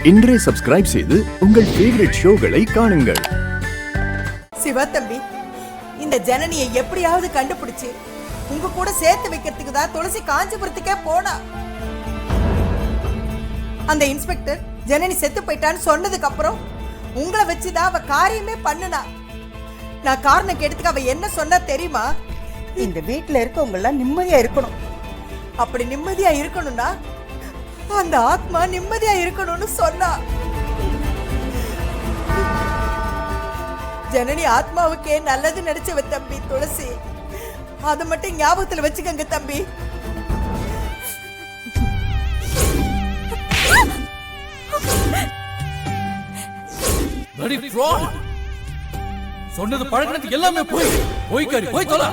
இன்றே சப்ஸ்கிரைப் செய்து உங்கள் ஃபேவரட் ஷோகளை காணுங்கள். சிவா தம்பி, இந்த ஜனனியை எப்படியாவது கண்டுபிடிச்சு உங்க கூட சேர்த்து வைக்கிறதுக்கு தான் துளசி காஞ்சிபுரத்துக்கே போனா. அந்த இன்ஸ்பெக்டர் ஜனனி செத்து போயிட்டான்னு சொன்னதுக்கு அப்புறம் உங்களை வச்சுதான் அவ காரியமே பண்ணுனா. நான் காரணம் கேட்டதுக்கு அவ என்ன சொன்னா தெரியுமா? இந்த வீட்டுல இருக்கவங்க எல்லாம் நிம்மதியா இருக்கணும். அப்படி நிம்மதியா இருக்கணும்னா அந்த ஆத்மா நிம்மதியா இருக்கணும்னு சொன்னா. ஜனனி ஆத்மாவுக்கே நல்லது நினைச்சவ தம்பி துளசி. அதை மட்டும் ஞாபகத்துல வச்சுக்கங்க தம்பி. சொன்னது பழகினது எல்லாமே போய் தொலை.